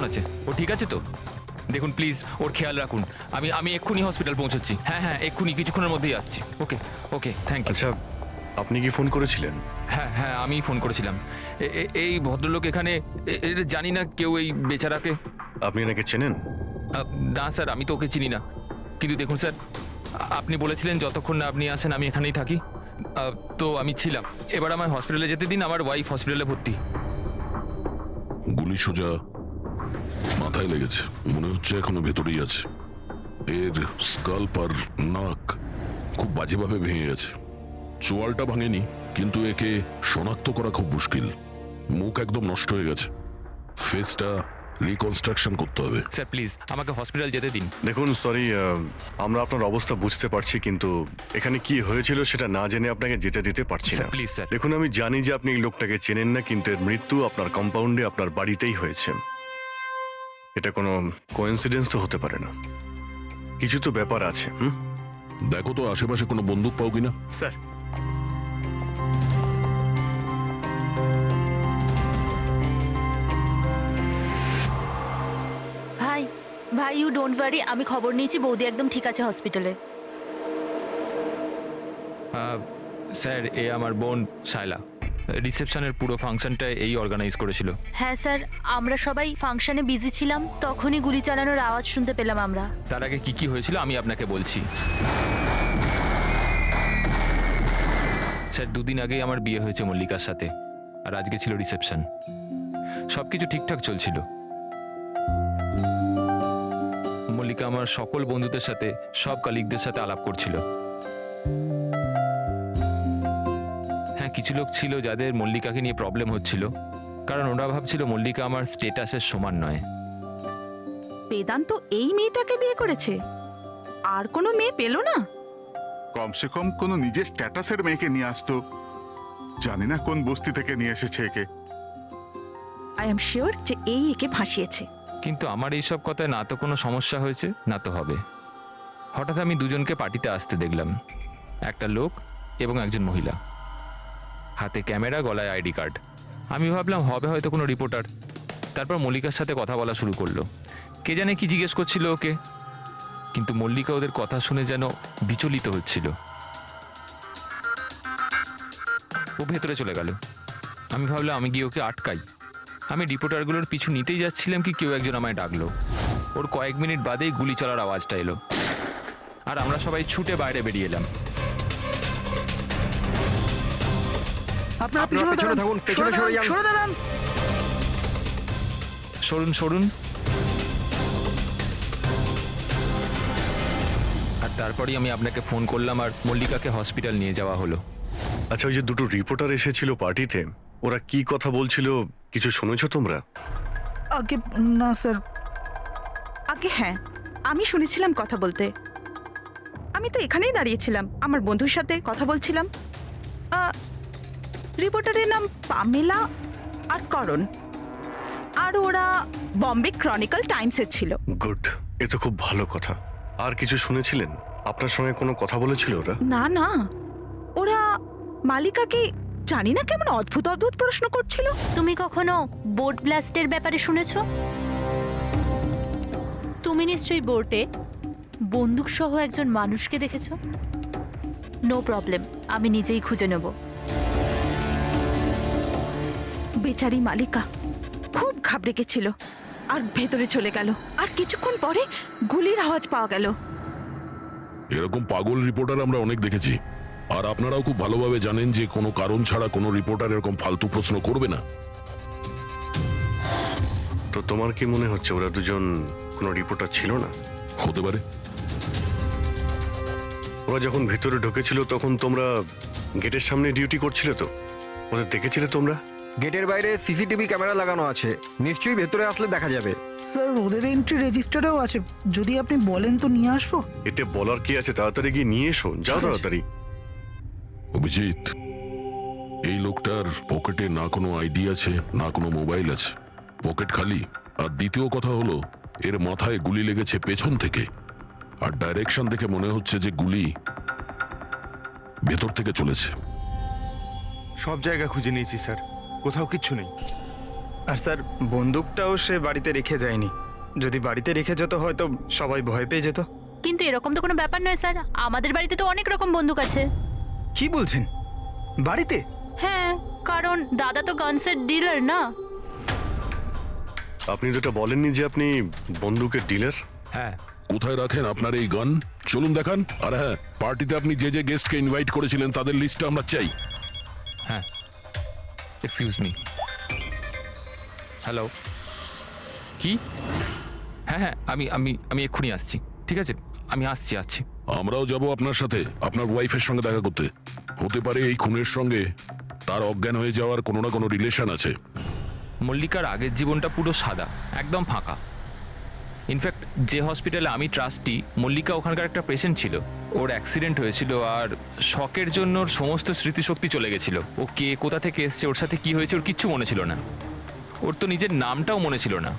আছে? ও ঠিক আছে তো? দেখুন প্লিজ ওর খেয়াল রাখুন। আমি আমি এক্ষুনি হসপিটাল পৌঁছচ্ছি। হ্যাঁ হ্যাঁ, এক্ষুনি কিছুক্ষণের মধ্যেই আসছি। ওকে ওকে, থ্যাংক ইউ। আচ্ছা, আপনি কি ফোন করেছিলেন? হ্যাঁ হ্যাঁ, আমি ফোন করেছিলাম। এই ভদ্রলোক এখানে, জানি না কেউ এই বেচারাকে। আপনি এনাকে চেনেন? না স্যার, আমি তো ওকে চিনি না। কিন্তু দেখুন স্যার, আপনি বলেছিলেন যতক্ষণ না আপনি আসেন আমি এখানেই থাকি। তো আমি ছিলাম। এবার আমার হসপিটালে যেতে দিন, আমার ওয়াইফ হসপিটালে ভর্তি। গুলি সোজা মাথায় লেগেছে, মনে হচ্ছে এখনো ভেতরেই আছে। এর স্কাল্প আর নাক খুব বাজেভাবে ভেঙে গেছে। চোয়ালটা ভাঙেনি, কিন্তু একে শনাক্ত করা খুব মুশকিল। মুখ একদম নষ্ট হয়ে গেছে, ফেসটা রিকনস্ট্রাকশন করতে হবে। স্যার প্লিজ আমাকে হসপিটাল যেতে দিন। দেখুন, সরি, আমরা আপনার অবস্থা বুঝতে পারছি, কিন্তু এখানে কি হয়েছিল সেটা না জেনে আপনাকে যেতে দিতে পারছি না। Sir please sir. দেখুন, আমি জানি যে আপনি এই লোকটাকে চেনেন না, কিন্তু এর মৃত্যু আপনার কম্পাউন্ডে, আপনার বাড়িতেই হয়েছে। এটা কোনো কোইন্সিডেন্স তো হতে পারে না, কিছু তো ব্যাপার আছে। দেখো তো আশেপাশে কোনো বন্দুক পাও কিনা। স্যার, ভাই ভাই, ইউ ডোন্ট ওয়ারি, আমি খবর নিয়েছি, বৌদি একদম ঠিক আছে হসপিটালে। স্যার, এ আমার বোন শায়লা। রিসেপশনের পুরো ফাংশনটা এই অর্গানাইজ করেছিল। হ্যাঁ স্যার, আমরা সবাই ফাংশনে বিজি ছিলাম, তখনই গুলি চালানোর আওয়াজ শুনতে পেলাম আমরা। তার আগে কি কি হয়েছিল আমি আপনাকে বলছি। স্যার, দুদিন আগেই আমার বিয়ে হয়েছে মল্লিকার সাথে, আর আজকে ছিল রিসেপশন। সবকিছু ঠিকঠাক চলছিল। মল্লিকা আমার সকল বন্ধুদের সাথে, সব কালিগদের সাথে আলাপ করছিল। হ্যাঁ, কিছু লোক ছিল যাদের মল্লিকাকে নিয়ে প্রবলেম হচ্ছিল, কারণ ওরা ভাবছিল মল্লিকা আমার স্টেটাসের সমান নয়। বেদান্ত এই মেয়েটাকে বিয়ে করেছে, আর কোনো মেয়ে পেল না? কমসে কম কোনো নিজের স্ট্যাটাসের মেয়েকে নিয়ে আসতো। জানি না কোন বস্তি থেকে নিয়ে এসেছে একে। আই এম শিওর যে এই একে ফাঁসিয়েছে। কিন্তু আমার এইসব কথায় না তো কোনো সমস্যা হয়েছে, না তো হবে। হঠাৎ আমি দুজনকে পার্টিতে আসতে দেখলাম, একটা লোক এবং একজন মহিলা, হাতে ক্যামেরা, গলায় আইডি কার্ড। আমি ভাবলাম হবে হয়তো কোনো রিপোর্টার। তারপর মল্লিকার সাথে কথা বলা শুরু করলো। কে জানে কি জিজ্ঞেস করছিল ওকে, কিন্তু মল্লিকা ওদের কথা শুনে যেন বিচলিত হচ্ছিল। ও ভেতরে চলে গেল। আমি ভাবলাম আমি গিয়ে ওকে আটকাই। আমি রিপোর্টারগুলোর পিছু নিতেই যাচ্ছিলাম কি কেউ একজন আমায় ডাকলো। ওর কয়েক মিনিট বাদেই গুলি চলার আওয়াজটা এলো, আর আমরা সবাই ছুটে বাইরে বেরিয়ে এলাম। আপনারা পিছনে থাকুন, পেছনে সরে দাঁড়ান। সরুন সরুন। আর তারপরেই আমি আপনাকে ফোন করলাম, আর মল্লিকাকে হসপিটাল নিয়ে যাওয়া হলো। আচ্ছা, ওই যে দুটো রিপোর্টার এসেছিল পার্টিতে, ওরা কি কথা বলছিল কিছু শুনেছো তোমরা? আগে না স্যার। আগে হ্যাঁ, আমি শুনেছিলাম কথা বলতে। আমি তো এখানেই দাঁড়িয়েছিলাম, আমার বন্ধুর সাথে কথা বলছিলাম। রিপোর্টারের নাম পামেলা আর করণ, আর ওরা বম্বে ক্রনিকল টাইমসের ছিল। গুড, এ তো খুব ভালো কথা। আর কিছু শুনেছিলেন? আপনার সঙ্গে কোনো কথা বলেছিল ওরা? না না, ওরা মালিকাকে জানি না কেমন অদ্ভুত অদ্ভুত প্রশ্ন করছিল। তুমি কখনো বোট ব্লাস্টের ব্যাপারে শুনেছো? তুমি নিশ্চয়ই বোটে বন্দুক সহ একজন মানুষকে দেখেছো। নো প্রবলেম, আমি নিজেই খুঁজে নেব। বেচারি মালিকা খুব ঘাবড়ে গেছিল আর ভেতরে চলে গেল, আর কিছুক্ষণ পরে গুলির আওয়াজ পাওয়া গেল। এরকম পাগল রিপোর্টার আমরা অনেক দেখেছি, আর আপনারাও খুব ভালোভাবে জানেন যে কোনো কারণ ছাড়া কোনো রিপোর্টার এরকম ফালতু প্রশ্ন করবে না। তো তোমার কি মনে হচ্ছে ওরা দুজন কোনো রিপোর্টার ছিল না? হতে পারে। ওরা যখন ভিতরে ঢুকেছিল তখন তোমরা গেটের সামনে ডিউটি করছিলে, তো ওদের দেখেছিলে তোমরা? গেটের বাইরে সিসিটিভি ক্যামেরা লাগানো আছে, নিশ্চয়ই ভেতরে আসলে দেখা যাবে। স্যার, ওদের এন্ট্রি রেজিস্টারেও আছে, যদি আপনি বলেন তো নিয়ে আসবো। এতে বলার কি আছে, তাড়াতাড়ি গিয়ে নিয়ে এসো, যাও তাড়াতাড়ি। অভিজিৎ, এই লোকটার পকেটে না কোনো আইডি আছে, না কোনো মোবাইল আছে, পকেট খালি। আর দ্বিতীয় কথা হলো, এর মাথায় গুলি লেগেছে পেছন থেকে, আর ডাইরেকশন দেখে মনে হচ্ছে যে গুলি ভেতর থেকে চলেছে। সব জায়গা খুঁজে নিয়েছি স্যার, কোথাও কিচ্ছু নেই। আর স্যার বন্দুকটাও সে বাড়িতে রেখে যায়নি। যদি বাড়িতে রেখে যেত হয়তো সবাই ভয় পেয়ে যেত। কিন্তু এরকম তো কোনো ব্যাপার নয় স্যার, আমাদের বাড়িতে তো অনেক রকম বন্দুক আছে। কি বলছেন, বাড়িতে? হ্যাঁ, কারণ দাদা তো গানসের ডিলার না। আপনি যেটা বলেননি যে আপনি বন্দুকের ডিলার? হ্যাঁ, কোথায় রাখেন আপনার এই গান? চলুন দেখান। আর হ্যাঁ, পার্টিতে আপনি যে যে গেস্টকে ইনভাইট করেছিলেন তাদের লিস্টটা আমরা চাই। হ্যাঁ, এক্সকিউজ মি। হ্যালো, কি? হ্যাঁ হ্যাঁ, আমি আমি আমি এক্ষুনি আসছি। ঠিক আছে, আমি আসছি। আমরাও যাব আপনার সাথে আপনার ওয়াইফের সঙ্গে দেখা করতে। হতে পারে এই খুনের সঙ্গে তার অজ্ঞান হয়ে যাওয়ার কোনো না কোনো রিলেশন আছে। মল্লিকার আগের জীবনটা পুরো সাদা, একদম ফাঁকা। ইনফ্যাক্ট যে হসপিটালে আমি ট্রাস্টি, মল্লিকা ওখানকার একটা পেশেন্ট ছিল। ওর অ্যাক্সিডেন্ট হয়েছিল আর শকের জন্য ওর সমস্ত স্মৃতিশক্তি চলে গেছিল। ও কে, কোথা থেকে এসছে, ওর সাথে কি হয়েছে, ওর কিচ্ছু মনে ছিল না। ওর তো নিজের নামটাও মনে ছিল না।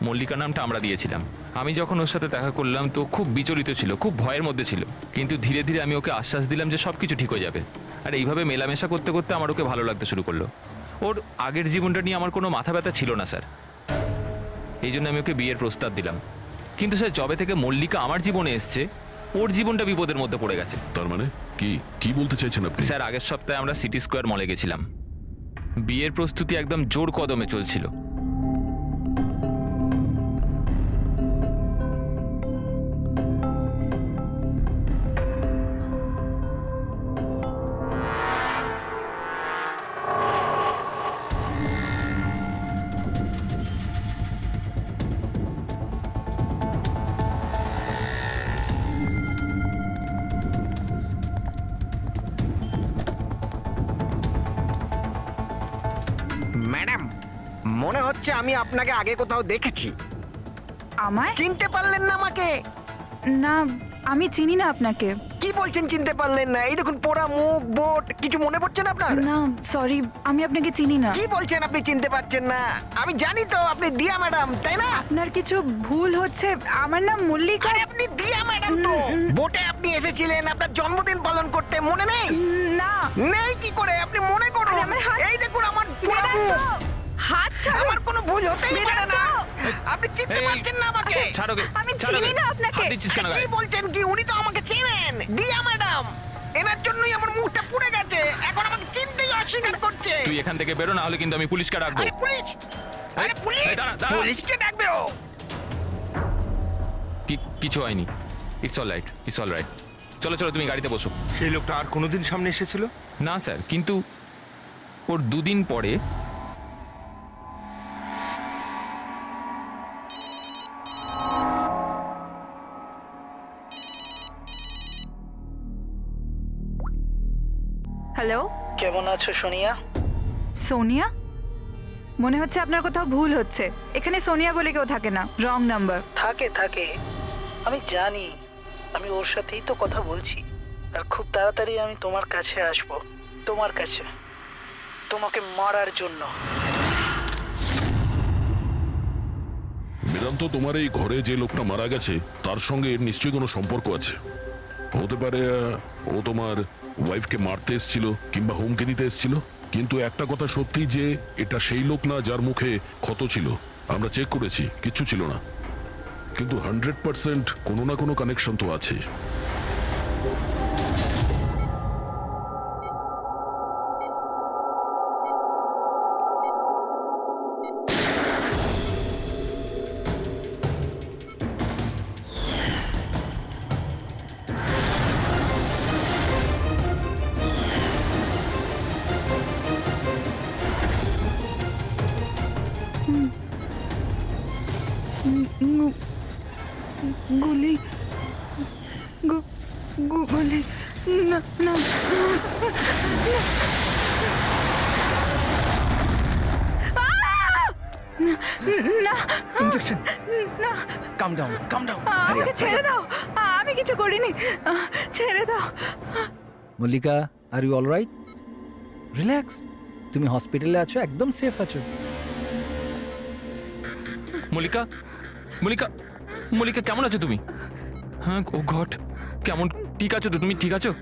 মল্লিকা নামটা আমরা দিয়েছিলাম। আমি যখন ওর সাথে দেখা করলাম তো খুব বিচলিত ছিল, খুব ভয়ের মধ্যে ছিল। কিন্তু ধীরে ধীরে আমি ওকে আশ্বাস দিলাম যে সব কিছু ঠিক হয়ে যাবে। আর এইভাবে মেলামেশা করতে করতে আমার ওকে ভালো লাগতে শুরু করলো। ওর আগের জীবনটা নিয়ে আমার কোনো মাথা ব্যথা ছিল না স্যার, এই জন্য আমি ওকে বিয়ের প্রস্তাব দিলাম। কিন্তু স্যার, যবে থেকে মল্লিকা আমার জীবনে এসছে, ওর জীবনটা বিপদের মধ্যে পড়ে গেছে। তার মানে কি কি বলতে চাইছেন আপনি? স্যার, আগের সপ্তাহে আমরা সিটি স্কোয়ার মলে গেছিলাম। বিয়ের প্রস্তুতি একদম জোর কদমে চলছিল। ম্যাডাম, মনে হচ্ছে আমি আপনাকে আগে কোথাও দেখেছি। আমায়? চিনতে পারলেন না আমাকে? না, আমি চিনি না আপনাকে। কি বলছেন চিনতে পারলেন না? এই দেখুন পোড়া মুখ, বোট, কিছু মনে পড়ছে না আপনার? না, সরি, আমি আপনাকে চিনি না। কি বলছেন আপনি চিনতে পারছেন না? আমি জানি তো আপনি দিয়া ম্যাডাম, তাই না? আপনার কিছু ভুল হচ্ছে। আমার নাম মল্লিকা। আরে আপনি দিয়া ম্যাডাম তো। বোটে আপনি এসেছিলেন আপনার জন্মদিন পালন করতে, মনে নেই? না, নেই কি করে? আপনি মনে করুন। আরে আমার হাত- এই দেখুন আমার পোড়া বেদান্ত, মুখ। হাত ছাড়ুন। আমার কোনো ভুল হতেই পারে না। আপনি চিনতে এই, পারছেন না আমাকে? ছাড়ো গে, আমি ছাড়ো চিনি গে। না আপনাকে। হাত দিচ্ছিস কেন কি গায়ে? বলছেন কি? উনি তো আমাকে চেনেন, দিয়া ম্যাডাম। এনার জন্যই আমার মুখটা পুড়ে গেছে, এখন আমাকে চিনতেই অস্বীকার করছে। তুই এখান থেকে বেরো, না হলে কিন্তু আমি পুলিশকে ডাকবো। আরে পুলিশ! আরে পুলিশ! এই, দাঁড়া, দাঁড়া। পুলিশকে ডাকবে ও। কিছু হয়নি। It's all right, it's all right. চলো চলো, তুমি গাড়িতে বসো। সেই লোকটা আর কোনোদিন সামনে এসেছিল? না স্যার, কিন্তু ওর দুদিন পরে হ্যালো, কেমন আছো সোনিয়া? সোনিয়া? মনে হচ্ছে আপনার কোথাও ভুল হচ্ছে। এখানে সোনিয়া বলে কেউ থাকে না, রং নাম্বার। থাকে, আমি জানি। আমি ওর সাথেই তো কথা বলছি। আর খুব তাড়াতাড়ি আমি তোমার কাছে আসব, তোমার কাছে, তোমাকে মারার জন্য। বেদান্ত, তোমার এই ঘরে যে লোকটা মারা গেছে তার সঙ্গে এর নিশ্চয়ই কোনো সম্পর্ক আছে। হতে পারে ও তোমার ওয়াইফকে মারতে এসেছিল কিংবা হুমকি দিতে এসেছিল। কিন্তু একটা কথা সত্যি যে এটা সেই লোক না যার মুখে ক্ষত ছিল। আমরা চেক করেছি, কিচ্ছু ছিল না। কিন্তু 100% কোনো না কোনো কানেকশন তো আছে। গুলি, গুলি, না না, না, ইনজেকশন। না, কাম ডাউন, কাম ডাউন। আমাকে ছেড়ে দাও। আমি কিছু করিনি, ছেড়ে দাও। Mallika, are you all right? Relax, তুমি হসপিটালে আছো, একদম সেফ আছো। মল্লিকা, মল্লিকা, মল্লিকা, কেমন আছো তুমি? হ্যাঁ, ও গড, কেমন, ঠিক আছো তো তুমি? ঠিক আছো?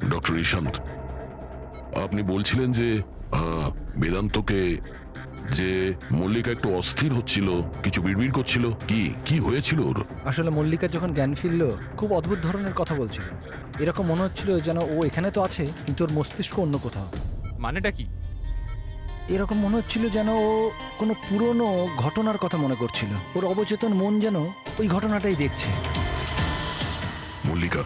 ডক্টর ইশান্ত, আপনি বলছিলেন যে বেদান্তকে যে মল্লিকা একটু অস্থির হচ্ছিল, কিছু বিড়বিড় করছিল, কি হয়েছিল ওর? আসলে মল্লিকা যখন জ্ঞান ফিরল খুব অদ্ভুত ধরনের কথা বলছিল। এরকম মনে হচ্ছিল যেন ও এখানে তো আছে কিন্তু ওর মস্তিষ্ক অন্য কোথাও। মানেটা কি? এরকম মনে হচ্ছিল যেন ও কোনো পুরনো ঘটনার কথা মনে করছিল। ওর অবচেতন মন যেন ওই ঘটনাটাই দেখছে। মল্লিকা,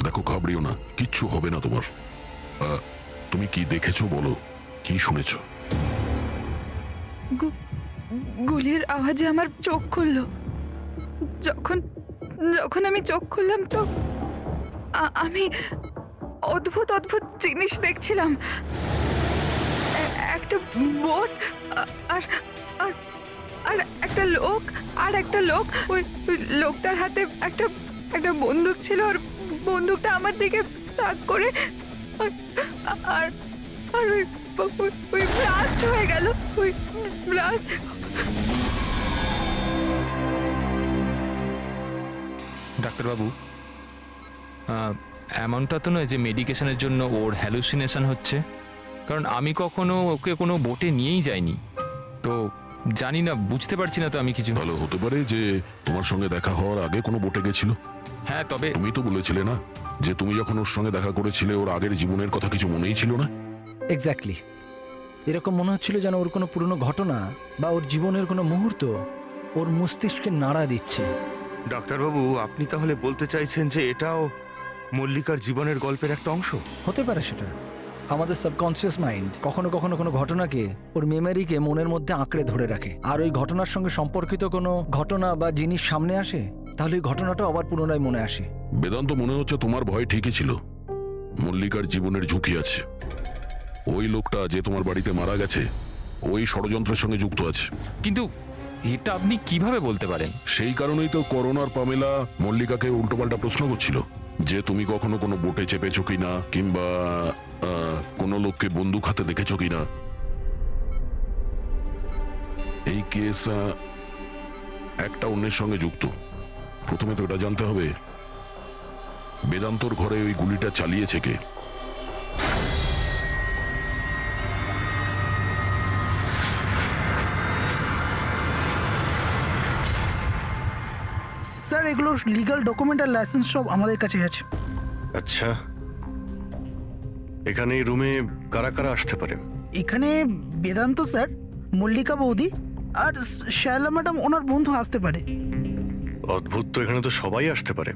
দেখো, ঘাবড়িও না, কিচ্ছু হবে না তোমার। তুমি কি দেখেছো বলো, কি শুনেছো? গুলির আওয়াজে আমার চোখ খুলল। যখন যখন আমি চোখ খুললাম তো আমি অদ্ভুত অদ্ভুত জিনিস দেখছিলাম। একটা বোট আর আর আর একটা লোক ওই লোকটার হাতে একটা বন্দুক ছিল। আর বন্দুকটা আমার দিকে তাক করে আর আর ওই ব্লাস্ট হয়ে গেল। ওই ব্লাস্ট। ডাক্তারবাবু, এমনটা তো নয় যে মেডিকেশনের জন্য ওর হ্যালুসিনেশন হচ্ছে, কারণ আমি কখনো ওকে কোনো বোটে নিয়েই যাইনি, তো জানি না, বুঝতে পারছি না তো আমি কিছু। ভালো হতে পারে যে তোমার সঙ্গে দেখা হওয়ার আগে কোনো বোটে গেছিল। হ্যাঁ, তবে তুমি তো বলেছিলে না যে তুমি যখন ওর সঙ্গে দেখা করেছিলে ওর আগের জীবনের কথা কিছু মনেই ছিল না? এক্স্যাক্টলি। এরকম মনে হচ্ছিল যেন ওর কোনো পুরনো ঘটনা বা ওর জীবনের কোনো মুহূর্ত ওর মস্তিষ্কে নাড়া দিচ্ছে। ডাক্তারবাবু, আপনি তাহলে বলতে চাইছেন যে এটাও মল্লিকার জীবনের গল্পের একটা অংশ? হতে পারে সেটা। আমাদের সাবকনসিয়াস মাইন্ড কখনো কখনো কোনো ঘটনাকে, ওর মেমোরিকে মনের মধ্যে আঁকড়ে ধরে রাখে। আর ওই ঘটনার সঙ্গে সম্পর্কিত কোনো ঘটনা বা জিনিস সামনে আসে, তাহলে ওই ঘটনাটা আবার পুনরায় মনে আসে। বেদান্ত, মনে হচ্ছে তোমার ভয় ঠিকই ছিল। মল্লিকার জীবনের ঝুঁকি আছে। ওই লোকটা যে তোমার বাড়িতে মারা গেছে ওই ষড়যন্ত্রের সঙ্গে যুক্ত আছে। কিন্তু এটা আপনি কিভাবে বলতে পারেন? সেই কারণেই তো করোনার পামেলা মল্লিকাকে উল্টোপাল্টা প্রশ্ন করছিল যে তুমি কখনো কোনো বোটে চেপেছো কিনা, কিংবা কোনো লোককে বন্দুক হাতে দেখেছো কিনা। এই কেস একটা অন্যের সঙ্গে যুক্ত। প্রথমে তো এটা জানতে হবে বেদান্তর ঘরে ওই গুলিটা চালিয়েছে কে। স্যার, এগুলো লিগ্যাল ডকুমেন্ট আর লাইসেন্স সব আমাদের কাছে আছে। আচ্ছা, এখানে এই রুমে কারা কারা আসতে পারে? এখানে বেদান্ত স্যার, মল্লিকা বৌদি আর শায়লা ম্যাডাম ওনার বন্ধু আসতে পারে। অদ্ভুত তো, এখানে তো সবাই আসতে পারে।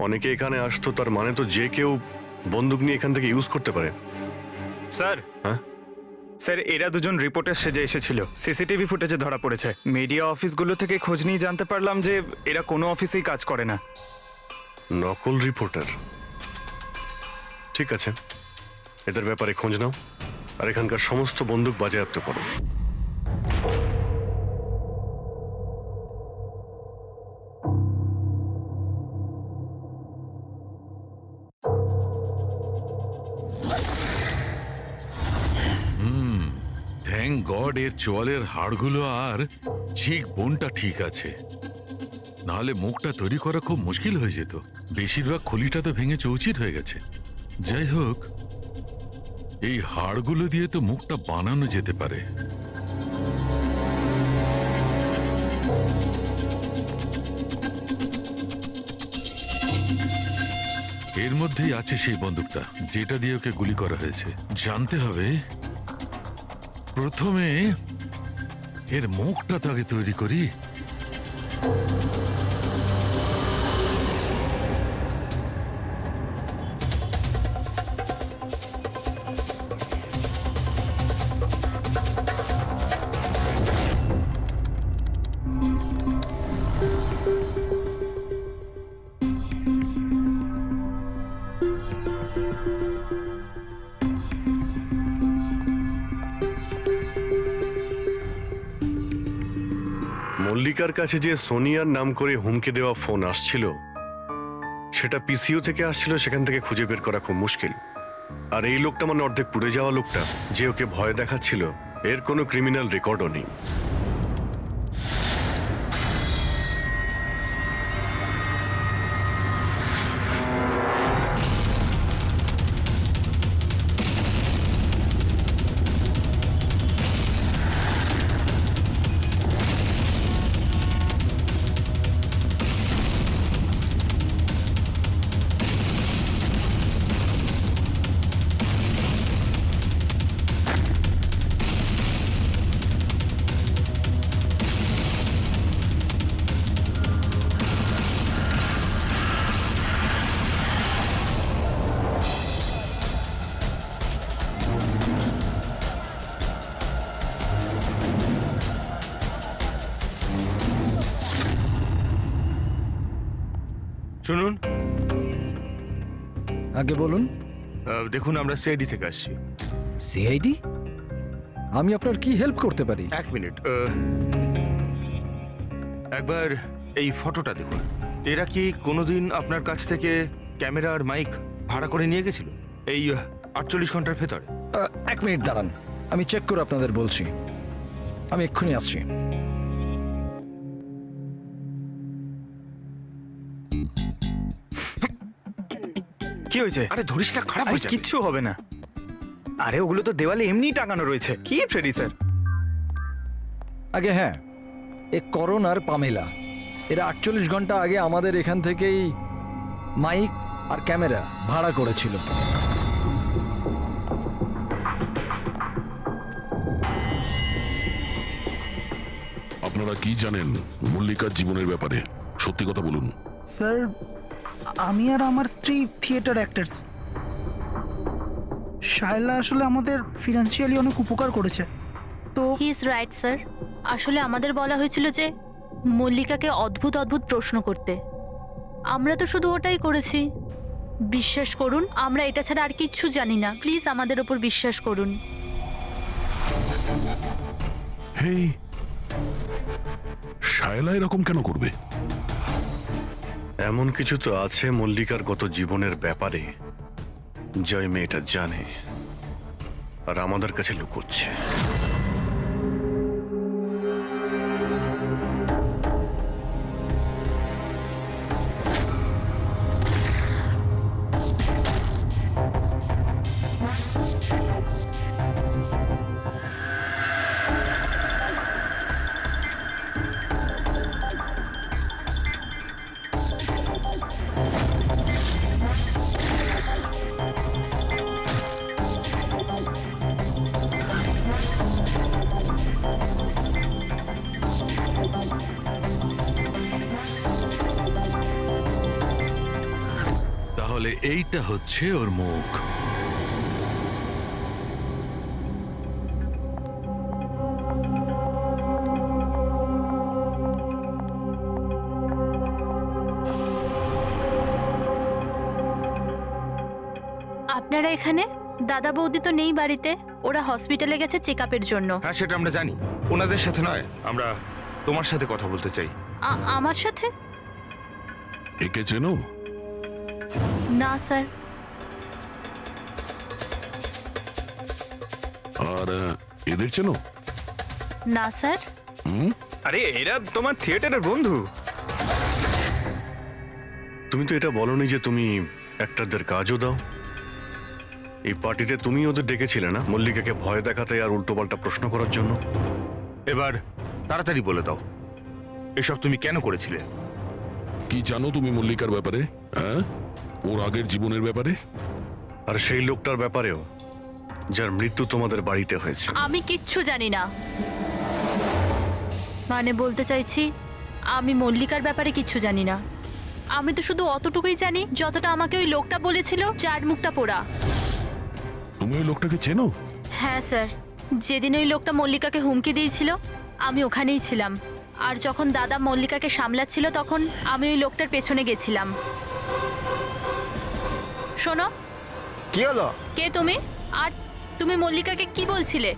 অনেকে এখানে আসতো, তার মানে তো যে কেউ বন্দুক নিয়ে এখান থেকে ইউজ করতে পারে। স্যার, হ্যাঁ স্যার, এরা দুজন রিপোর্টার সেজে এসেছিল। সিসিটিভি ফুটেজে ধরা পড়েছে। মিডিয়া অফিসগুলো থেকে খোঁজ নিয়ে জানতে পারলাম যে এরা কোনো অফিসেই কাজ করে না। নকল রিপোর্টার? ঠিক আছে, এদের ব্যাপারে খোঁজ নাও আর এখানকার সমস্ত বন্দুক বাজেয়াপ্ত করো। থ্যাংক গড এর চোয়ালের হাড়গুলো আর চিক বোনটা ঠিক আছে, নাহলে মুখটা তৈরি করা খুব মুশকিল হয়ে যেত। বেশিরভাগ খলিটা তো ভেঙে চৌচির হয়ে গেছে। যাই হোক, এই হাড়গুলো দিয়ে তো মুখটা বানানো যেতে পারে। এর মধ্যেই আছে সেই বন্দুকটা যেটা দিয়ে ওকে গুলি করা হয়েছে। জানতে হবে প্রথমে এর মুখটা তো আগে তৈরি করি। মল্লিকার কাছে যে সোনিয়ার নাম করে হুমকি দেওয়া ফোন আসছিল, সেটা পিসিও থেকে আসছিল, সেখান থেকে খুঁজে বের করা খুব মুশকিল। আর এই লোকটা, মানে অর্ধেক পুড়ে যাওয়া লোকটা যে ওকে ভয় দেখাচ্ছিল, এর কোনো ক্রিমিনাল রেকর্ডও নেই। শুনুন, আগে বলুন। দেখুন আমরা সিআইডি থেকে আসছি। সিআইডি? আমি আপনার কি হেল্প করতে পারি? এক মিনিট, একবার এই ফটোটা দেখুন। এরা কি কোনোদিন আপনার কাছ থেকে ক্যামেরা আর মাইক ভাড়া করে নিয়ে গেছিল এই 48 ঘন্টার ভেতরে? এক মিনিট দাঁড়ান, আমি চেক করে আপনাদের বলছি। আমি এক্ষুনি আসছি। কি হয়েছে? আরে ধরিস না, খারাপ আরে হয়ে যাবে। কিচ্ছু হবে না। আরে ওগুলো তো দেওয়ালে এমনিই টাঙানো রয়েছে। কি ফ্রেডি স্যার? আগে হ্যাঁ, এ করণ আর পামেলা এরা 48 ঘন্টা আগে আমাদের এখান থেকেই মাইক আর ক্যামেরা ভাড়া করেছিল। আপনারা কি জানেন মল্লিকার জীবনের ব্যাপারে? সত্যি কথা বলুন। স্যার, আমি আর আমার স্ত্রী থিয়েটার অ্যাক্টার্স। শায়লা আসলে আমাদের ফিনান্সিয়ালি অনেক উপকার করেছে। তো হি ইজ রাইট স্যার। আসলে আমাদের বলা হয়েছিল যে মল্লিকাকে অদ্ভুত অদ্ভুত প্রশ্ন করতে। আমরা তো শুধু ওটাই করেছি। বিশ্বাস করুন, আমরা এটা ছাড়া আর কিচ্ছু জানি না। প্লিজ আমাদের ওপর বিশ্বাস করুন। হেই, শায়লা এরকম কেন করবে? এমন কিছু তো আছে মল্লিকার গত জীবনের ব্যাপারে যে ওই মেয়েটা জানে আর আমাদের কাছে লুকোচ্ছে। তাহলে এইটা হচ্ছে ওর মুখ। আপনারা এখানে? দাদা বৌদি তো নেই বাড়িতে, ওরা হসপিটালে গেছে চেক আপের জন্য। হ্যাঁ, সেটা আমরা জানি। ওনাদের সাথে নয়, আমরা তোমার সাথে কথা বলতে চাই। আমার সাথে? একে চেনো? না স্যার। আর এদের চেনো? না স্যার। আরে এরা তোমার থিয়েটারের বন্ধু। তুমি তো এটা বলনি যে তুমি অ্যাক্টরদের কাজও দাও। এই পার্টিতে তুমি ওদের ডেকেছিলে না মল্লিকাকে ভয় দেখাতে আর উল্টোপাল্টা প্রশ্ন করার জন্য? এবার তাড়াতাড়ি বলে দাও, এসব তুমি কেন করেছিলে? কি জানো তুমি মল্লিকার ব্যাপারে? হ্যাঁ, ওর আগের জীবনের ব্যাপারে? আর সেই লোকটার ব্যাপারেও যার মৃত্যু তোমাদের বাড়িতে হয়েছে। আমি কিচ্ছু জানি না। মানে বলতে চাইছি, আমি মল্লিকার ব্যাপারে কিচ্ছু জানি না। আমি তো শুধু অতটুকুই জানি যতটা আমাকে ওই লোকটা বলেছিল, যার মুখটা পোড়া। তুমি ওই লোকটাকে চেনো? হ্যাঁ স্যার, যেদিন ওই লোকটা মল্লিকাকে হুমকি দিয়েছিল আমি ওখানেই ছিলাম। আর যখন দাদা মল্লিকাকে সামলাচ্ছিল তখন আমি ওই লোকটার পেছনে গেছিলাম। শোনো, কি হলো? কে তুমি? আর তুমি মল্লিকাকে কি বলছিলে?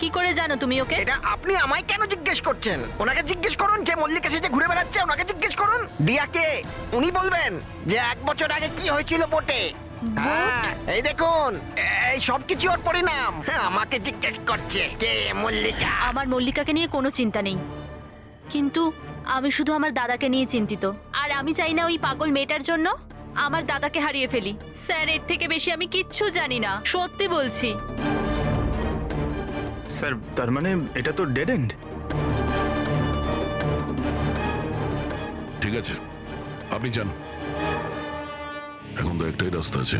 কি করে জানো তুমি ওকে? এটা আপনি আমায় কেন জিজ্ঞেস করছেন? ওনাকে জিজ্ঞেস করুন যে মল্লিকা সেজে ঘুরে বেড়াচ্ছে, ওনাকে জিজ্ঞেস করুন। দিয়াকে উনি বলবেন যে 1 বছর আগে কি হয়েছিল বোটে। হ্যাঁ, এই দেখুন, এই সব কিছু ওর পরিণাম। আমাকে জিজ্ঞেস করছে কে মল্লিকা। আমার মল্লিকাকে নিয়ে কোনো চিন্তা নেই, কিন্তু আমি শুধু আমার দাদাকে নিয়ে চিন্তিত। আর আমি চাই না ওই পাগল মেয়েটার জন্য আমার দাদাকে হারিয়ে ফেলি। স্যার, এর থেকে বেশি আমি কিচ্ছু জানি না, সত্যি বলছি। স্যার, তার মানে এটা তো ডেড এন্ড। ঠিক আছে, আপনি যান। এখন তো একটাই রাস্তা আছে।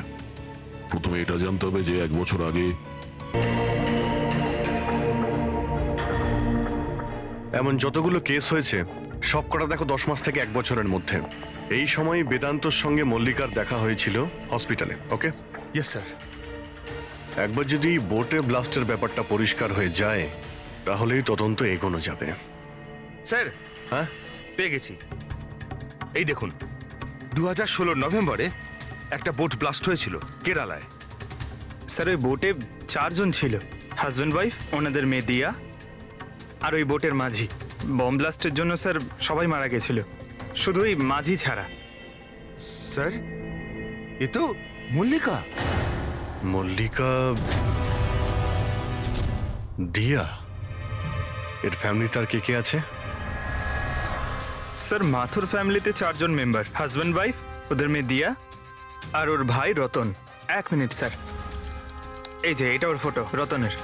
প্রথমে এটা জানতে হবে যে 1 বছর আগে এমন যতগুলো কেস হয়েছে সব কটা দেখো 10 মাস থেকে 1 বছরের মধ্যে। এই সময় বেদান্তর সঙ্গে মল্লিকার দেখা হয়েছিল হসপিটালে। ওকে? Yes sir. একবার যদি বোটে ব্লাস্টের ব্যাপারটা পরিষ্কার হয়ে যায় তাহলেই তদন্ত এগোনো যাবে। স্যার, হ্যাঁ, পেয়ে গেছি। এই দেখুন, 2016 নভেম্বরে একটা বোট ব্লাস্ট হয়েছিল কেরালায়। স্যার ওই বোটে 4 জন ছিল, হাজব্যান্ড ওয়াইফ, ওনাদের মেয়ে দিয়া, আর ওই বোটের মাঝি। বম ব্লাস্টের জন্য স্যার সবাই মারা গেছিল, শুধু ওই মাঝি ছাড়া। স্যার, এ তো মল্লিকা। মল্লিকা দিয়া, এর ফ্যামিলিতে আর কে কে আছে? স্যার মাথুর ফ্যামিলিতে 4 জন মেম্বার, হাজব্যান্ড ওয়াইফ, ওদের মেয়ে দিয়া, আর ওর ভাই রতন। 1 মিনিট স্যার, এই যে এটা ওর ফটো, রতনের।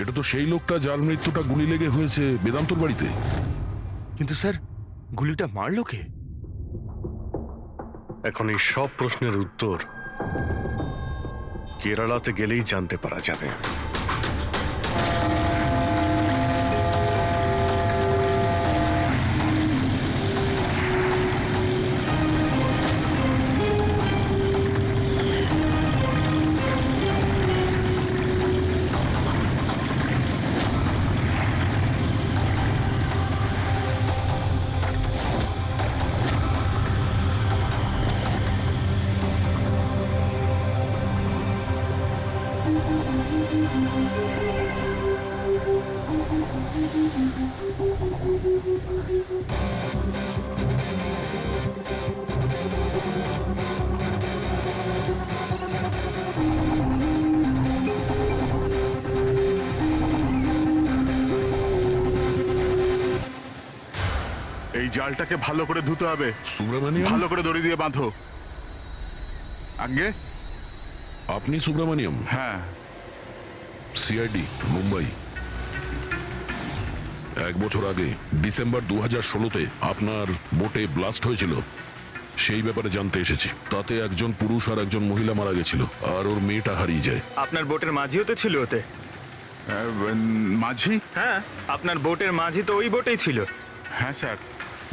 এটা তো সেই লোকটা যার মৃত্যুটা গুলি লেগে হয়েছে বেদান্তর বাড়িতে। কিন্তু স্যার, গুলিটা মারলো কে? এখন এই সব প্রশ্নের উত্তর কেরালাতে গেলেই জানতে পারা যাবে। এই জালটাকে ভালো করে ধুতে হবে। সুব্রমণিয়াম, ভালো করে দড়ি দিয়ে বাঁধো। আগে আপনি সুব্রমণিয়াম? হ্যাঁ, সিআইডি, মুম্বাই। 1 বছর আগে ডিসেম্বর 2016-তে আপনার বোটে ব্লাস্ট হয়েছিল, সেই ব্যাপারে জানতে এসেছি। তাতে একজন পুরুষ আর একজন মহিলা মারা গেছিল, আর ওর মেয়েটা হারিয়ে যায়। আপনার বোটের মাঝিও তো ছিল ওতে। মাঝি? হ্যাঁ, আপনার বোটের মাঝি তো ওই বোটেই ছিল। হ্যাঁ স্যার,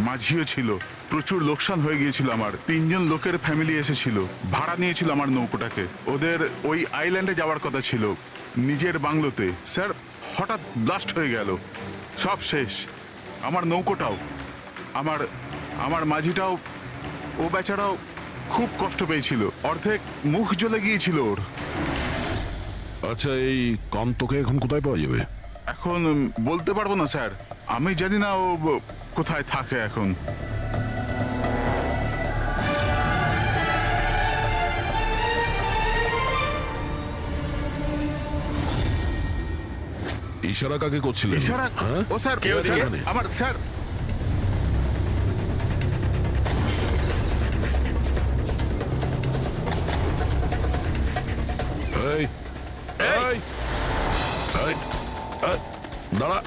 মাঝিও ছিল। প্রচুর লোকসান হয়ে গিয়েছিল আমার। 3 জন লোকের ফ্যামিলি এসেছিল, ভাড়া নিয়েছিল আমার নৌকোটাকে। ওদের ওই আইল্যান্ডে যাওয়ার কথা ছিল, নিজের বাংলোতে। স্যার, হঠাৎ ব্লাস্ট হয়ে গেল, সব শেষ। আমার নৌকোটাও, আমার মাঝিটাও, ও বেচারাও খুব কষ্ট পেয়েছিল। অর্ধেক মুখ জ্বলে গিয়েছিল ওর। আচ্ছা, এই কান্তকে এখন কোথায় পাওয়া যাবে? এখন বলতে পারবো না স্যার, আমি জানি না ও কোথায় থাকে এখন। ইশারা কাকে করছিলেন? ইশারা? হ্যাঁ? ও স্যার, কে ওদিকে? স্যার, আমার স্যার। এই, এই, এই, এই, দাঁড়া।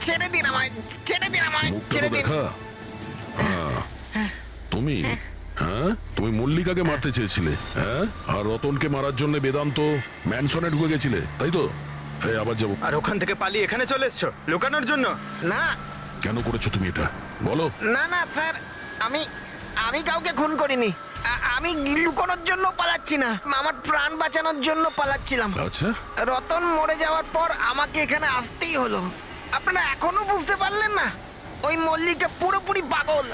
ছেড়ে দিন আমায়, ছেড়ে দিন আমায়, মুখটা ছেড়ে তো দিন। দেখা। তুমি, হ্যাঁ, তুমি মল্লিকাকে মারতে চেয়েছিলে, হ্যাঁ, আর রতনকে মারার জন্য বেদান্ত ম্যানসনে ঢুকে গেছিলে, তাই তো? এই, আবার যাবো। আর ওখান থেকে পালিয়ে এখানে চলে এসছো লুকানোর জন্য? না কেন করেছো তুমি এটা, বলো? না না স্যার, আমি কাউকে খুন করিনি। আমি লুকোনোর জন্য পালাচ্ছি না, আমার প্রাণ বাঁচানোর জন্য পালাচ্ছিলাম। আচ্ছা, রতন মরে যাওয়ার পর আমাকে এখানে আসতেই হলো। আপনারা এখনো বুঝতে পারলেন না? ওই মল্লিকা পুরোপুরি পাগল।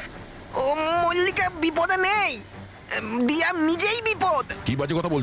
ও মল্লিকা বিপদে নেই, দিয়া নিজেই বিপদ। কি বাজে কথা বল।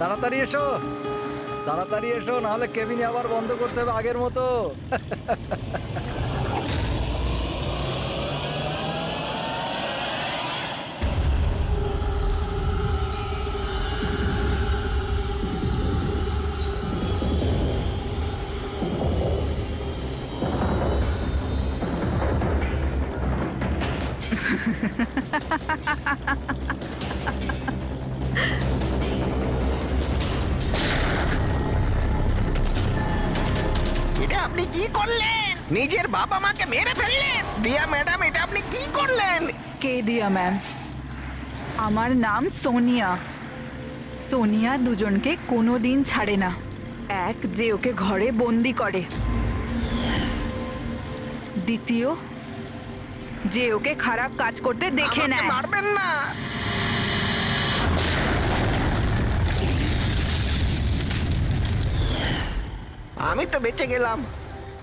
তাড়াতাড়ি এসো, তাড়াতাড়ি এসো, নাহলে কেবিনে আবার বন্ধ করতে হবে আগের মতো। এটা আপনি কি করলেন? নিজের বাবা মাকে মেরে ফেললেন। দিয়া ম্যাডাম, এটা আপনি কি করলেন? কে দিয়া ম্যাম? আমার নাম সোনিয়া। সোনিয়া দুজনকে কোনো দিন ছাড়ে না। এক, যে ওকে ঘরে বন্দি করে। দ্বিতীয়, যে ওকে খারাপ কাজ করতে দেখে আমাকে নেয়। মারবেন না। আমি তো বেঁচে গেলাম,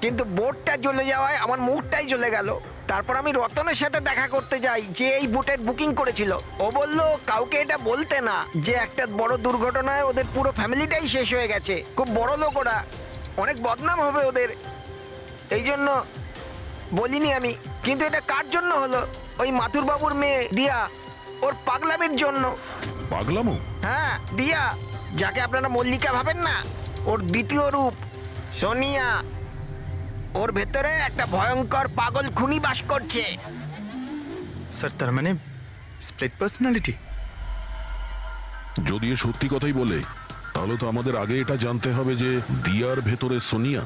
কিন্তু বোটটা জ্বলে যাওয়ায় আমার মুখটাই জ্বলে গেল। তারপর আমি রতনের সাথে দেখা করতে যাই, যে এই বোটের বুকিং করেছিল। ও বলল কাউকে এটা বলতে না, যে একটা বড় দুর্ঘটনায় ওদের পুরো ফ্যামিলিটাই শেষ হয়ে গেছে। খুব বড় লোক ওরা, অনেক বদনাম হবে ওদের, এই জন্য বলিনি আমি। কিন্তু এটা কার জন্য হলো? ওই মাথুর বাবুর মেয়ে দিয়া, ওর পাগলামির জন্য। পাগলামো? হ্যাঁ, দিয়া, যাকে আপনারা মল্লিকা ভাবেন না, ওর দ্বিতীয় রূপ সোনিয়া। ওর ভেতরে একটা ভয়ঙ্কর পাগল খুনি বাস করছে। স্যার তার মানে স্প্লিট পার্সোনালিটি? যদি এ সত্যি কথাই বলে, তাহলে তো আমাদের আগে এটা জানতে হবে যে দিয়ার ভেতরে সোনিয়া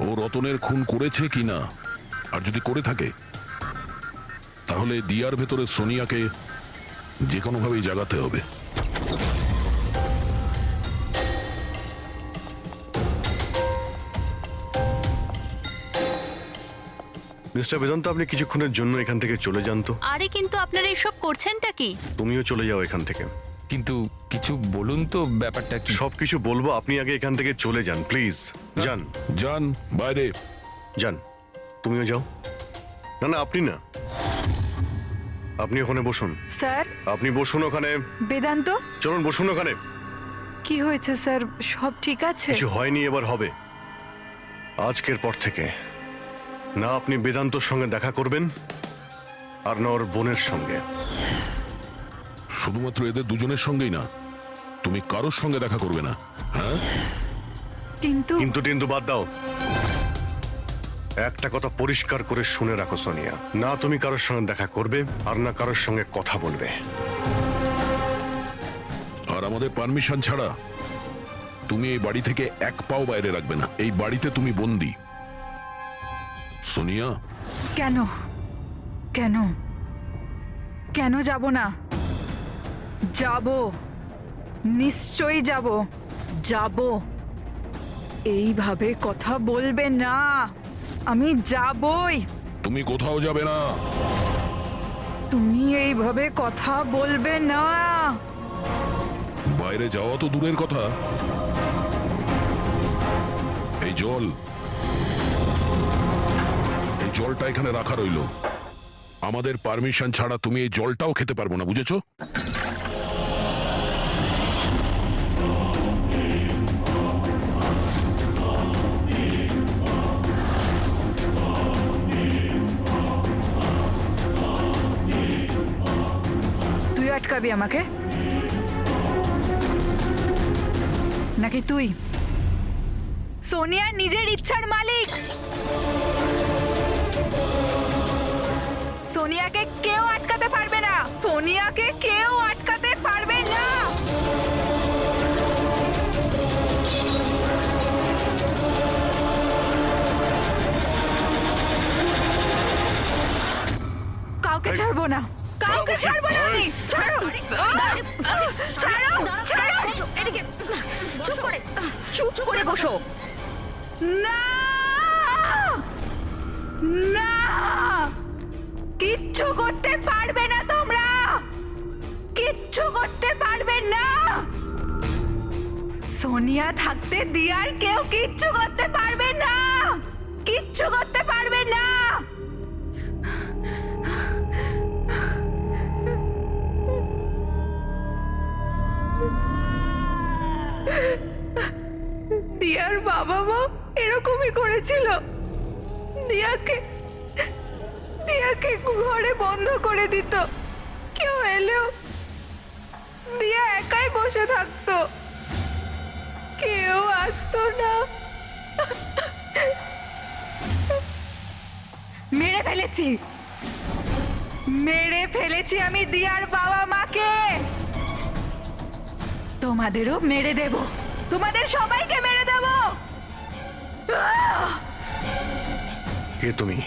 ও রতনের খুন করেছে কিনা। আর যদি করে থাকে, তাহলে দিয়ার ভেতরে সোনিয়াকে যে কোনোভাবেই জাগাতে হবে। মিস্টার বেদান্ত, আপনি কিছুক্ষণের জন্য এখান থেকে চলে যান তো। আরে কিন্তু আপনারা এসব করছেনটা কি? তুমিও চলে যাও এখান থেকে। কিন্তু কিছু বলুন তো, ব্যাপারটা কি? সবকিছু বলবো, আপনি আগে এখান থেকে চলে যান প্লিজ। যান যান বাইরে। যান, তুমিও যাও। না না, আপনি না, আপনি ওখানে বসুন। স্যার, আপনি বসুন ওখানে। বেদান্ত, চলুন বসুন ওখানে। কি হয়েছে স্যার? সব ঠিক আছে? কিছু হয়নি, এবার হবে। আজকের পর থেকে না আপনি বেদান্তর সঙ্গে দেখা করবেন, আর না ওর বোনের সঙ্গে। শুধুমাত্র এদের দুজনের সঙ্গেই না, তুমি কারোর সঙ্গে দেখা করবে না। হ্যাঁ, কিন্তু কিন্তু বাদ দাও। একটা কথা পরিষ্কার করে শুনে রাখো সোনিয়া, না তুমি কারোর সঙ্গে দেখা করবে, আর না কারোর সঙ্গে কথা বলবে। আর আমাদের পারমিশন ছাড়া তুমি এই বাড়ি থেকে এক পাও বাইরে রাখবে না। এই বাড়িতে তুমি বন্দি। সোনিয়া, কেন কেন কেন যাব না? যাব, নিশ্চয়ই যাব, যাব। এইভাবে কথা বলবে না, আমি যাবই। তুমি কোথাও যাবে না। তুমি এইভাবে কথা বলবে না। বাইরে যাওয়া তো দূরের কথা, এই জলটা এখানে রাখা রইল। আমাদের পারমিশন ছাড়া তুমি এই জলটাও খেতে পারবো না, বুঝেছো? তুই আটকাবি আমাকে, নাকি তুই সোনিয়া নিজের ইচ্ছার মালিক? সোনিয়াকে কেউ আটকাতে পারবে না, সোনিয়াকে কেউ আটকাতে পারবে না। কাউকে ছাড়বো না, কাউকে ছাড়বো না আমি। ছাড়ো, ছাড়ো, ছাড়ো। এদিকে চুপ করে বসো। না, না, কিচ্ছু করতে পারবে না তোমরা, কিচ্ছু করতে পারবে না। সোনিয়া থাকতে দিয়ার কেউ কিচ্ছু করতে পারবে না, কিচ্ছু করতে পারবে না। এরকমই করেছিল। দিয়াকে দিয়াকে ঘরে বন্ধ করে দিত। কেউ এলেও দিয়া একাই বসে থাকতো, কেউ আসতো না। মেরে ফেলেছি আমি দিয়ার বাবা মাকে। তোমাদেরও মেরে দেব, তোমাদের সবাইকে মেরে দেব। কে তুমি?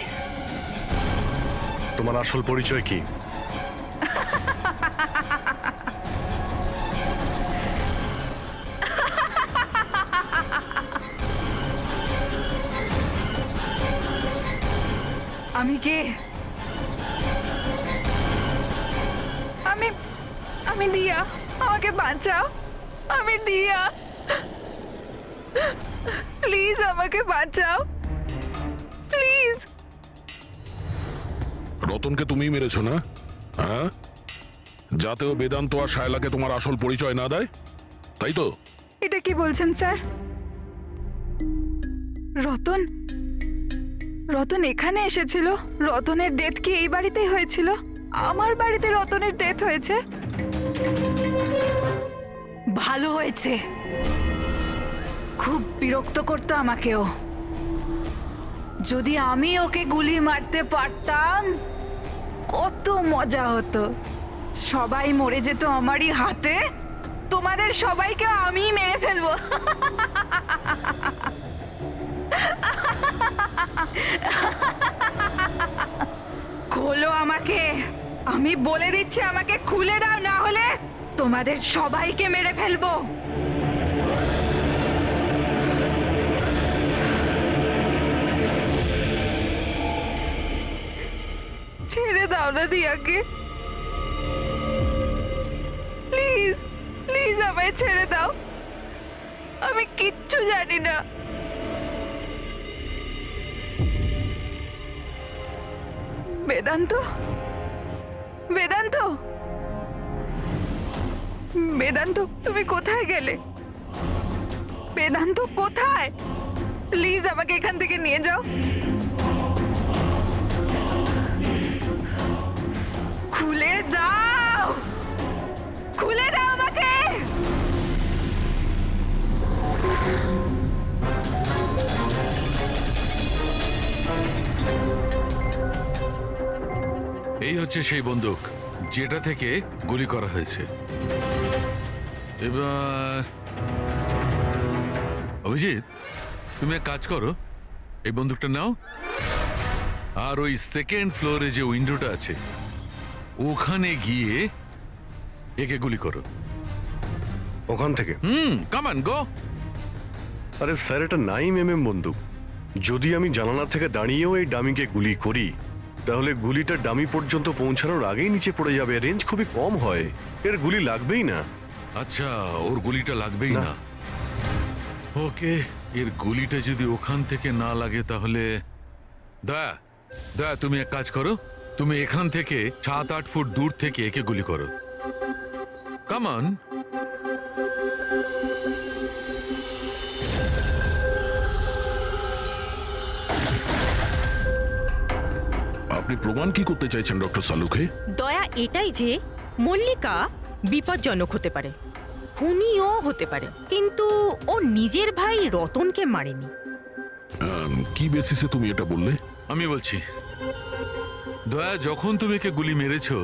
তোমার আসল পরিচয় কি? আমি কে? আমি দিয়া। আমাকে বাঁচাও, আমি দিয়া। প্লিজ আমাকে বাঁচাও, প্লিজ। রতনকে তুমিই মেরেছো না? হ্যাঁ, যাতে ও বেদান্ত আর শায়লাকে তোমার আসল পরিচয় না দেয়, তাই তো? এটা কি বলছেন স্যার? রতন রতন এখানে এসেছিল? রতনের ডেথ কি এই বাড়িতেই হয়েছিল? আমার বাড়িতে রতনের ডেথ হয়েছে? ভালো হয়েছে। খুব বিরক্ত করতো আমাকেও। যদি আমি ওকে গুলি মারতে পারতাম কত মজা হতো। সবাই মরে যেত আমারই হাতে, তোমাদের সবাইকে আমি মেরে ফেলবো। খোলো আমাকে, আমি বলে দিচ্ছি, আমাকে খুলে দাও, না হলে তোমাদের সবাইকে মেরে ফেলবো। ছেড়ে দাও না দিয়াকে, প্লিজ প্লিজ আমায় ছেড়ে দাও। আমি কিচ্ছু জানি না। বেদান্ত, বেদান্ত, বেদান্ত, তুমি কোথায় গেলে? বেদান্ত কোথায়? প্লিজ আমাকে এখান থেকে নিয়ে যাও। খুলে দাও, খুলে দাও আমাকে। এই হচ্ছে সেই বন্দুক যেটা থেকে গুলি করা হয়েছে। এবার অভিজিৎ, তুমি এক কাজ করো, এই বন্দুকটা নাও, আর ওই সেকেন্ড ফ্লোরে যে উইন্ডোটা আছে ওখানে গিয়ে একে গুলি করো। ওখান থেকে? Come on go. আরে স্যার, এটা 9mm বন্দুক। যদি আমি জানালা থেকে দাঁড়িয়েও এই ডামিকে গুলি করি তাহলে গুলিটা ডামি পর্যন্ত পৌঁছানোর আগেই নিচে পড়ে যাবে। রেঞ্জ খুবই কম হয়, এর গুলি লাগবেই না। আচ্ছা, ওর গুলিটা লাগবেই না। না। ওকে, এর গুলিটা যদি ওখান থেকে না লাগে তাহলে দয়া দয়া তুমি এক কাজ করো, তুমি এখান থেকে 7-8 ফুট দূর থেকে একে গুলি করো। Come on. আপনি প্রমাণ কি করতে চাইছেন ডক্টর সালুখে? দয়া এটাই যে মল্লিকা বিপজ্জনক হতে পারে, খুনিও হতে পারে, কিন্তু ও নিজের ভাই রতনকে মারেনি। কি বেসিসে তুমি এটা বললে? আমি বলছি, দয়া, যখন তুমি একে গুলি মেরেছো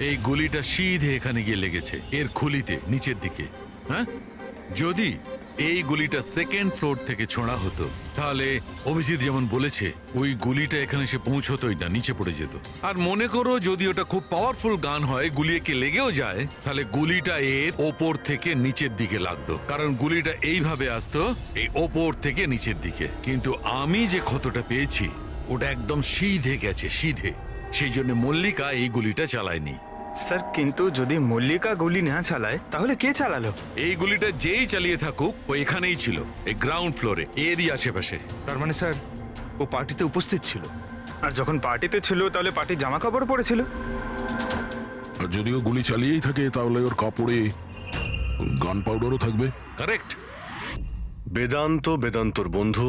এই গুলিটা সিধে এখানে গিয়ে লেগেছে এর খুলিতে নিচের দিকে। হ্যাঁ, যদি এই গুলিটা সেকেন্ড ফ্লোর থেকে ছোঁড়া হতো তাহলে অভিজিৎ যেমন বলেছে ওই গুলিটা এখানে এসে পৌঁছতোই না, নিচে পড়ে যেত। আর মনে করো যদি ওটা খুব পাওয়ারফুল গান হয়, গুলি একে লেগেও যায়, তাহলে গুলিটা এর ওপর থেকে নিচের দিকে লাগতো, কারণ গুলিটা এইভাবে আসতো এই ওপর থেকে নিচের দিকে। কিন্তু আমি যে ক্ষতটা পেয়েছি ওটা একদম সিধে গেছে, সিধে। সেই জন্য মল্লিকা এই গুলিটা চালায়নি। স্যার, কিন্তু যদি মল্লিকা গুলি না চালায় তাহলে কে চালালো? এই গুলিটা যেই চালিয়ে থাকুক ও এখানেই ছিল, এই গ্রাউন্ড ফ্লোরে, এরই আশেপাশে। তার মানে স্যার ও পার্টিতে উপস্থিত ছিল। আর যখন পার্টিতে ছিল তাহলে পার্টির জামা কাপড় পরেছিল। আর যদিও গুলি চালিয়েই থাকে তাহলে ওর কাপড়ে গান পাউডারও থাকবে। কারেক্ট। বেদান্ত বেদান্তর বন্ধু,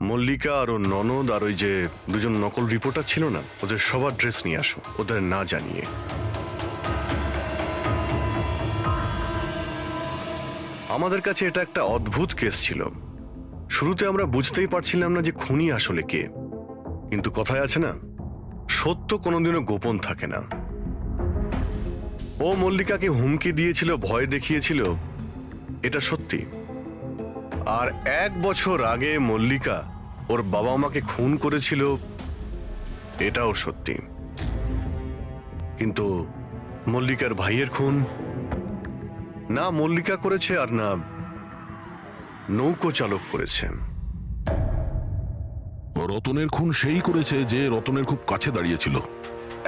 মল্লিকা আর ওর ননদ আর ওই যে দুজন নকল রিপোর্টার ছিল না, ওদের সবার ড্রেস নিয়ে আসো, ওদের না জানিয়ে। আমাদের কাছে এটা একটা অদ্ভুত কেস ছিল। শুরুতে আমরা বুঝতেই পারছিলাম না যে খুনি আসলে কে, কিন্তু কথায় আছে না, সত্য কোনোদিনও গোপন থাকে না। ও মল্লিকাকে হুমকি দিয়েছিল, ভয় দেখিয়েছিল, এটা সত্যি। আর 1 বছর আগে মল্লিকা ওর বাবা মাকে খুন করেছিল, এটাও সত্যি। কিন্তু মল্লিকার ভাইয়ের খুন না মল্লিকা করেছে আর না নৌকো চালক করেছে। রতনের খুন সেই করেছে যে রতনের খুব কাছে দাঁড়িয়েছিল,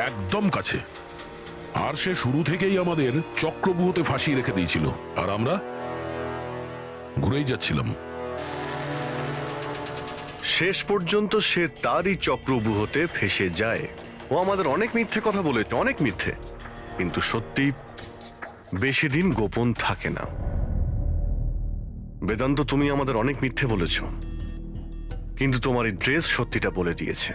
একদম কাছে। আর সে শুরু থেকেই আমাদের চক্রব্যূহতে ফাঁসিয়ে রেখে দিয়েছিল, আর আমরা ঘুরেই যাচ্ছিলাম। শেষ পর্যন্ত সে তারই চক্রব্যূহতে ফেসে যায়। ও আমাদের অনেক মিথ্যে কথা বলেছে, অনেক মিথ্যে, কিন্তু সত্যি বেশি দিন গোপন থাকে না। বেদান্ত, তুমি আমাদের অনেক মিথ্যে বলেছ, কিন্তু তোমার এই ড্রেস সত্যিটা বলে দিয়েছে।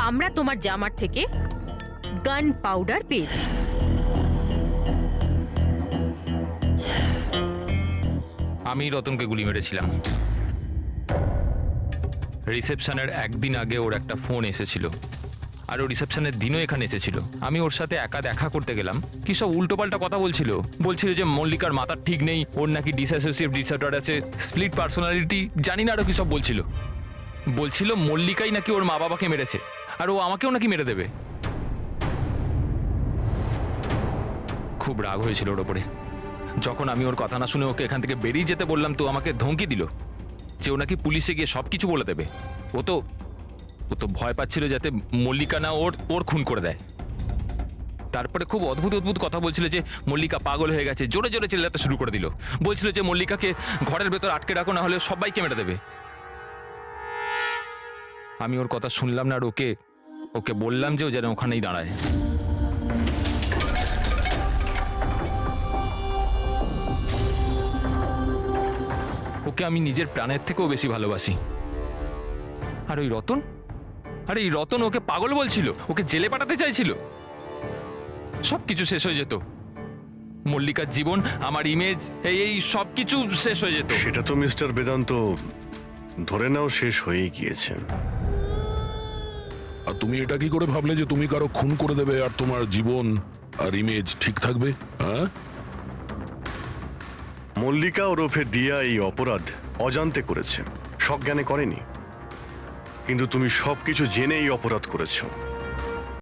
আমরা তোমার জামার থেকে গান পাউডার পেয়েছি। আমি রতনকে গুলি মেরেছিলাম। রিসেপশনের একদিন আগে ওর একটা ফোন এসেছিল, আর ও রিসেপশনের দিনও এখানে এসেছিল। আমি ওর সাথে একা দেখা করতে গেলাম, কি সব উল্টোপাল্টা কথা বলছিল। বলছিল যে মল্লিকার মাথার ঠিক নেই, ওর নাকি ডিসঅ্যাসোসিয়েটিভ ডিসঅর্ডার আছে, স্প্লিট পার্সোনালিটি, জানি না আরো কি সব বলছিল। বলছিল মল্লিকাই নাকি ওর মা বাবাকে মেরেছে, আর ও আমাকেও নাকি মেরে দেবে। খুব রাগ হয়েছিল ওর ওপরে। যখন আমি ওর কথা না শুনে ওকে এখান থেকে বেরিয়ে যেতে বললাম, তো আমাকে ধমকি দিল যে ও নাকি পুলিশে গিয়ে সব কিছু বলে দেবে। ও তো ভয় পাচ্ছিল যাতে মল্লিকা না ওর খুন করে দেয়। তারপরে খুব অদ্ভুত অদ্ভুত কথা বলছিল যে মল্লিকা পাগল হয়ে গেছে, জোরে জোরে চিল্লাতে শুরু করে দিল। বলছিল যে মল্লিকাকে ঘরের ভেতর আটকে রাখো, না হলে সবাইকে মেরে দেবে। আমি ওর কথা শুনলাম না, আর ওকে বললাম যে ও যেন ওখানেই দাঁড়ায়। ওকে আমি নিজের প্রাণের থেকেও বেশি ভালোবাসি। আর ওই রতন, আরে এই রতন ওকে পাগল বলছিল, ওকে জেলে পাঠাতে চাইছিল। সব কিছু শেষ হয়ে যেত, মল্লিকার জীবন, আমার ইমেজ, এই সব কিছু শেষ হয়ে যেত। সেটা তো মিস্টার বেদান্ত ধরে নাও শেষ হয়েই গিয়েছে। আর তুমি এটা কি করে ভাবলে যে তুমি কারো খুন করে দেবে আর তোমার জীবন আর ইমেজ ঠিক থাকবে? হ্যাঁ, মল্লিকা ওরফে দিয়া এই অপরাধ অজান্তে করেছে, সজ্ঞানে করেনি। কিন্তু তুমি সবকিছু জেনে এই অপরাধ করেছো।